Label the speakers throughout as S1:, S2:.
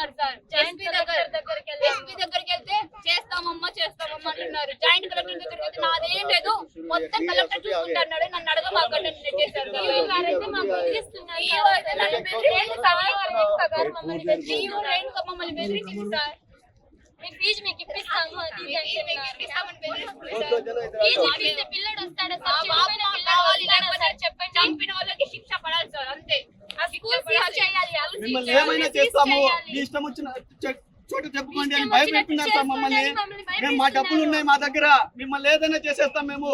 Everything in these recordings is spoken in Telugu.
S1: చేస్తున్నారు సార్. ఎస్పీ దగ్గరికి వెళ్తే చేస్తామమ్మా అంటున్నారు. జాయింట్ కలెక్టర్ దగ్గరికి వెళ్తే నాదేం లేదు, మొత్తం కలెక్టర్ చూసుకుంటున్నాడు, నన్ను అడగమాకండి నెట్టేశారు. మమ్మల్ని బెదిరించింది సార్. ఫీజు మీకు ఇప్పిస్తాము, పిల్లడు వస్తాడు చెప్పండి, చంపిన వాళ్ళకి శిక్ష పడాలి సార్, అంతే.
S2: మిమ్మల్ని ఏమైనా చేస్తాము, మీ ఇష్టం వచ్చిన చోట చెప్పుకోండి అని భయపెడుతున్నారు సార్ మమ్మల్ని. మేము మా డబ్బులు ఉన్నాయి మా దగ్గర, మిమ్మల్ని ఏదైనా చేసేస్తాం మేము,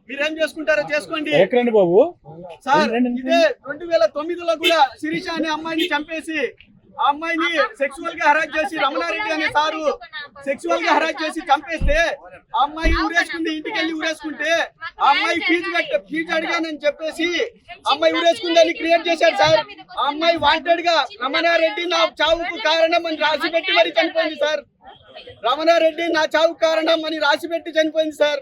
S2: మీరేం చేసుకుంటారో చేసుకోండి
S3: బాబు.
S2: సార్ ఇదే 2009లో కూడా శిరీష అనే అమ్మాయిని చంపేసి ఆ అమ్మాయిని సెక్సువల్ గా హరాస్ చేసి రమణారెడ్డి అనే సారు సెక్సువల్ గా హరాస్ చేసి చంపేస్తే ఆ అమ్మాయి ఊరేసుకుంది, ఇంటికి వెళ్ళి ఊరేసుకుంటే ఆ అమ్మాయి ఫీజు అడిగానని చెప్పేసి అమ్మాయి ఊరేసుకుందని క్రియేట్ చేశారు సార్. ఆ అమ్మాయి వాంటెడ్ గా రమణారెడ్డి నా చావుకు కారణం అని రాసిపెట్టి మరి చనిపోయింది సార్. రమణారెడ్డి నా చావుకు కారణం అని రాసిపెట్టి చనిపోయింది సార్.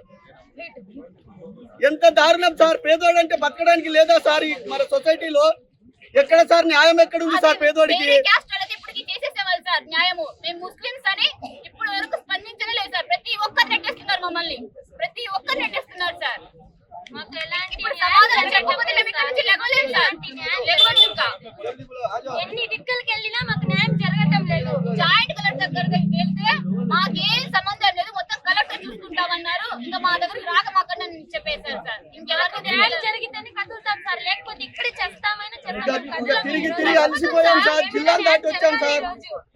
S2: ఎంత దారుణం సార్. పేదోడంటే బతకడానికి లేదా సార్ మన సొసైటీలో? ఎక్కడ సార్ న్యాయం ఎక్కడ ఉంది సార్ పేదోడికి?
S1: చేసేసేవాళ్ళు సార్ న్యాయము. మేము ముస్లిమ్స్ అని ఇప్పుడు వరకు స్పందించనే లేదు సార్. ప్రతి ఒక్కరు నెట్టేస్తున్నారు మమ్మల్ని, ప్రతి ఒక్కరు నెట్టేస్తున్నారు సార్. మాకు ఎలాంటి సమాధానం చెప్పకపోతే మేము ఇక్కడ నుంచి లేవలేము సార్. ఎన్ని దిక్కులకి వెళ్ళినా మాకు న్యాయం జరగటం లేదు. జాయింట్ కలెక్టర్ దగ్గరికి వెళ్తే మాకేం సంబంధం లేదు, మొత్తం కలెక్టర్ చూసుకుంటామన్నారు. ఇంకా మా దగ్గరికి రాక మాకన్నా చెప్పేశారు సార్. ఇంకెవరికి న్యాయం జరిగిందని కదులుతాం సార్, లేకపోతే ఇక్కడే చేస్తామని
S2: తిరిగి అలసిపోయాం సార్. జిల్లాలు దాటి వచ్చాం సార్.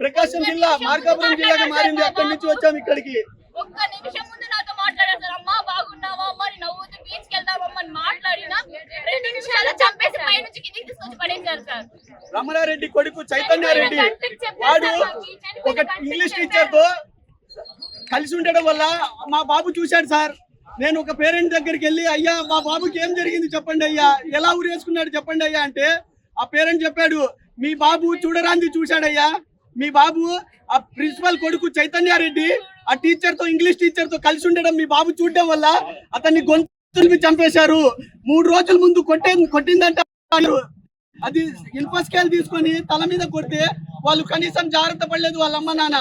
S2: ప్రకాశం జిల్లా మార్కాపురం జిల్లాగా మారింది, అక్కడి నుంచి వచ్చాం ఇక్కడికి.
S1: ఒక్క నిమిషం ముందు నాతో మాట్లాడారు సార్. అమ్మా బాగున్నావా అమ్మా నవ్వుతూ బీచ్ కి వెళ్దామమ్మా అని మాట్లాడినా 2 నిమిషాలు చంపేసి పై నుంచి కిందికి తీసుకొచ్చి పడేశారు సార్.
S2: రమణారెడ్డి కొడుకు చైతన్యారెడ్డి వాడు ఒక ఇంగ్లీష్ టీచర్ తో కలిసి ఉండడం వల్ల మా బాబు చూశాడు సార్. నేను ఒక పేరెంట్ దగ్గరికి వెళ్ళి, అయ్యా మా బాబుకి ఏం జరిగింది చెప్పండి అయ్యా, ఎలా ఊరేసుకున్నాడు చెప్పండి అయ్యా అంటే ఆ పేరెంట్ చెప్పాడు, మీ బాబు చూడరాంది చూశాడయ్యా. మీ బాబు ఆ ప్రిన్సిపల్ కొడుకు చైతన్యారెడ్డి ఆ టీచర్ తో ఇంగ్లీష్ టీచర్ తో కలిసి ఉండడం మీ బాబు చూడడం వల్ల అతన్ని గొంతులు చంపేశారు. 3 రోజుల ముందు కొట్టిందంట. అది ఇన్ఫ స్కేల్ తీసుకొని తల మీద కొడితే వాళ్ళు కనీసం జాగ్రత్త పడలేదు వాళ్ళ అమ్మ నాన్న.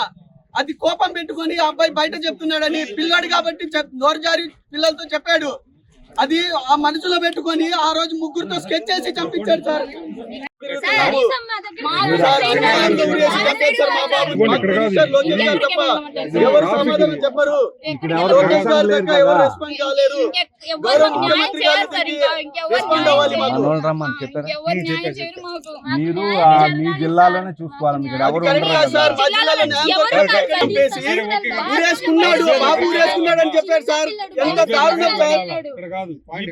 S2: అది కోపం పెట్టుకొని ఆ అబ్బాయి బయట చెప్తున్నాడని, పిల్లాడు కాబట్టి నోరు జారి పిల్లలతో చెప్పాడు. అది ఆ మనసులో పెట్టుకొని ఆ రోజు ముగ్గురితో స్కెచ్ చేసి చంపించాడు సార్. ఎవరు సమాధానం చెప్పరు, లోకేష్ గారి దగ్గర ఎవరు రెస్పాండ్ కాలేరు. ముఖ్యమంత్రి గారికి రెస్పాండ్ అవ్వాలి.
S3: మీరు మీ జిల్లాలోనే చూసుకోవాలి.
S2: సార్ మా జిల్లాలో ఊరేసుకున్నాడు, బాబు ఊరేసుకున్నాడు అని చెప్పారు సార్. ఎంత దారుణం సార్.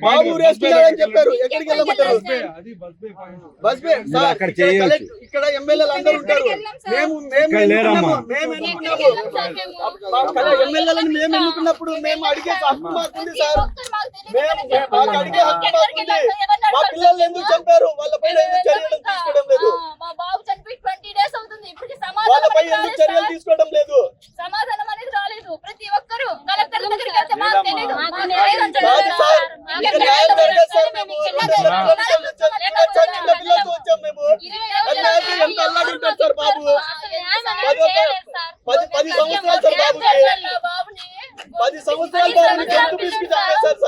S2: బాబు ఊరేసుకున్నాడు అని చెప్పారు. ఎక్కడికి వెళ్ళమంటారు? బస్ బే సార్. ఇక్కడ ఎమ్మెల్యేలు అందరూ ఉంటారు. మేము ఎమ్మెల్యేలను మేము ఎన్నుకున్నప్పుడు మేము అడిగే హక్కు మాకుంది సార్. మాకు అడిగే హక్కు మాకుంది. మా పిల్లల్ని ఎందుకు చంపారు, వాళ్ళపై ఎందుకు చర్యలు తీసుకోవడం లేదు? వాళ్ళపై ఎందుకు చర్యలు తీసుకోవడం లేదు?
S1: సమాధానం అనేది రాలేదు. ప్రతి ఒక్కరు కలెక్టర్ దగ్గరికి వెళ్తే మాకు తెలియదు.
S2: పిల్లలతో వచ్చాం మేము. ఎంత అల్లాడుంటారు సార్ బాబు. 10 సంవత్సరాలు సార్ బాబుకి. 10 సంవత్సరాలు బాబుని గొంతు పిసికి చంపేశారు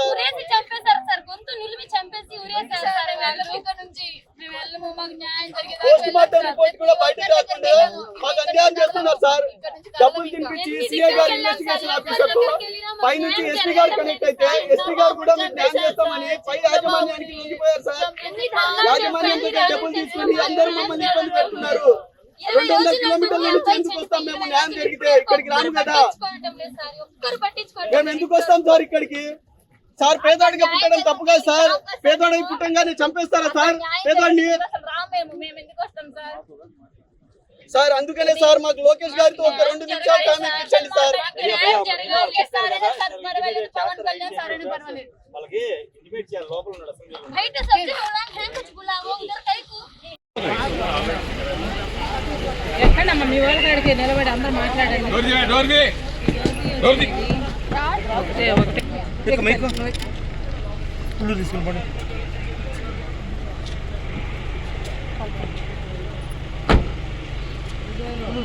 S2: సార్.
S1: గొంతు నిలిపి చంపేసి ఊరేశారు సార్.
S2: పోస్ట్ మార్టం రిపోర్ట్ కూడా బయటకు రాకుండా మాకు అన్యాయం చేస్తున్నారు సార్. డబ్బులు తినిపించి సిఐ గారు ఇన్వెస్టిగేషన్ ఆఫీసర్ తో పై నుంచి ఎస్పీ గారు కనెక్ట్ అయితే ఎస్పీ గారు కూడా మీకు న్యాయం చేస్తామని పై యాజమాన్యానికి లొంగిపోయారు సార్. యాజమాన్యంతో డబ్బులు తీసుకుని అందరూ మమ్మల్ని ఇబ్బంది పెడుతున్నారు. 200 కిలోమీటర్ల నుంచి ఎందుకు వస్తాం మేము? న్యాయం జరిగితే ఇక్కడికి రాము కదా. మేము ఎందుకు వస్తాం సార్ ఇక్కడికి? సార్ పేదవాడిగా పుట్టడం తప్పు కాదు సార్. పేదవాడికి పుట్టంగానే చంపేస్తారా సార్ పేదవాడిని? సార్ అందుకనే సార్ మాకు లోకేష్ గారితో ఒక 2 నిమిషాలు టైం ఇప్పించండి సార్.
S4: ఎక్కడమ్మా మీ వాళ్ళ కాడికి నిలబడి అందరూ మాట్లాడండి.
S5: చెప్పులు